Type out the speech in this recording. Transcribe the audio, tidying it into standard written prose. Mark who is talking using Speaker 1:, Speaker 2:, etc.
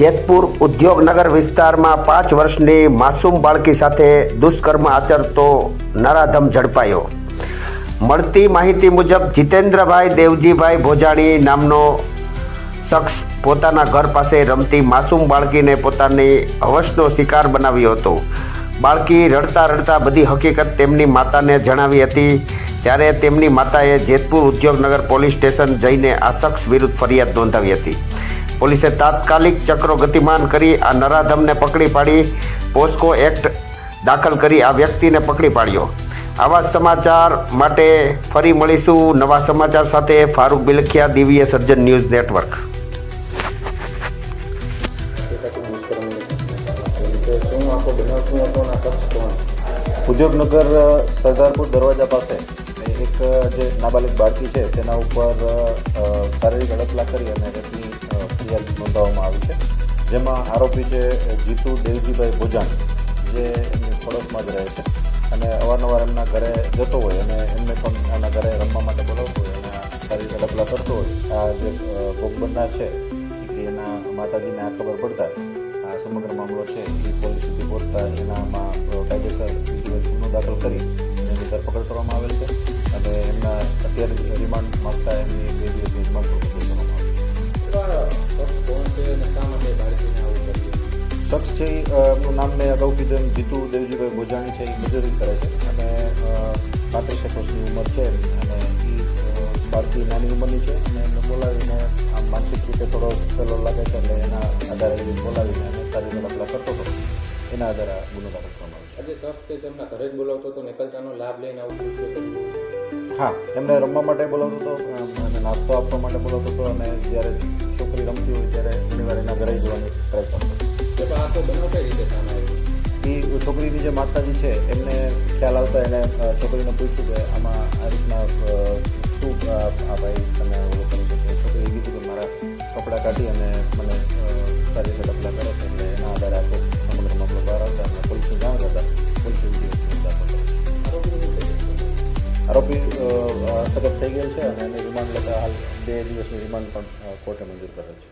Speaker 1: જેતપુર ઉદ્યોગનગર વિસ્તારમાં 5 વર્ષની માસૂમ બાળકી સાથે દુષ્કર્મ આચરતો નરાધમ ઝડપાયો. મળતી માહિતી મુજબ જીતેન્દ્રભાઈ દેવજીભાઈ ભોજાણી નામનો શખ્સ પોતાના ઘર પાસે રમતી માસૂમ બાળકીને પોતાની હવસનો શિકાર બનાવ્યો હતો. બાળકી રડતા રડતા બધી હકીકત તેમની માતાને જણાવી હતી. ત્યારે તેમની માતાએ જેતપુર ઉદ્યોગનગર પોલીસ સ્ટેશન જઈને આ શખ્સ વિરુદ્ધ ફરિયાદ નોંધાવી હતી. પોલીસે તાત્કાલિક ચક્રો ગતિમાન કરી આ નરાધમને પકડી પાડી પોસ્કો એક્ટ દાખલ કરી આ વ્યક્તિને પકડી પાડ્યો. આવા સમાચાર માટે ફરી મળીશું નવા સમાચાર સાથે. ફારૂક બિલખિયા, દિવ્ય સર્જન ન્યૂઝ નેટવર્ક.
Speaker 2: ઉદ્યોગનગર સરદારપુર દરવાજા પાસે એક જે નાબાલિગ બાળકી છે તેના ઉપર શારીરિક અડપલા કરી અને રેપની ફરિયાદ નોંધાવવામાં આવી છે, જેમાં આરોપી છે જીતુ દેવજીભાઈ ભોજાણી, જે એમની પડોશમાં જ રહે છે અને અવારનવાર એમના ઘરે જતો હોય અને એમને પણ એના ઘરે રમવા માટે બોલાવતો હોય અને શારીરિક અડપલા કરતો હોય. આ જે ભોગ બનનાર છે કે એના માતાજીને આ ખબર પડતા આ સમગ્ર મામલો છે એ પોલીસ સુધી પહોંચતા એનામાં કાયદેસર ગુનો દાખલ કરી એની ધરપકડ કરવામાં આવેલ છે અને એમના અત્યારે રિમાન્ડ માંગતા એમની 2 દિવસની રિમાન્ડ પર કરવામાં શખ્સ છે. એમનું નામ મેં અગાઉ કીધું એમ જીતુ દેવજીભાઈ ભોજાણી છે. એ મજૂરી કરે છે અને 35 વર્ષની ઉંમર છે અને એ બાળકી નાની ઉંમરની છે અને એમને બોલાવીને આમ માનસિક રીતે થોડો પેલો લાગે છે એટલે એના આધારે બોલાવીને અને સારી અડપલા કરતો હતો. એના આધારે ગુનો દાખલ કરવામાં આવે છે.
Speaker 3: આજે શખ્સ તેમના ઘરે જ બોલાવતો હતો, નીકળતાનો લાભ લઈને આવતો.
Speaker 2: હા, એમને રમવા માટે બોલાવતો હતો અને નાસ્તો આપવા માટે બોલાવતો હતો અને જ્યારે છોકરી રમતી હોય ત્યારે ઘણીવાર એના ઘરે જવાની ટ્રાય કરતો હતો.
Speaker 3: આ તો બનાવ કઈ રીતે સામે આવ્યો?
Speaker 2: એ છોકરીની જે માતાજી છે એમને ખ્યાલ આવતા એને છોકરીને પૂછ્યું કે આમાં આ રીતના શું આ ભાઈ તમે ઓલો કરો છો. છોકરીએ કીધું કે મારા કપડાં કાઢી અને મને સારી રીતે ડપલા કરે છે એટલે એના આધારે આખો સમગ્ર મામલો બહાર આવતા અને પોલીસને જાણ કરતા પોલીસે આરોપી હસ્તગત થઈ ગયેલ છે અને એને રિમાન્ડ લેતા હાલ 2 દિવસની રિમાન્ડ પણ કોર્ટે મંજૂર કરેલ છે.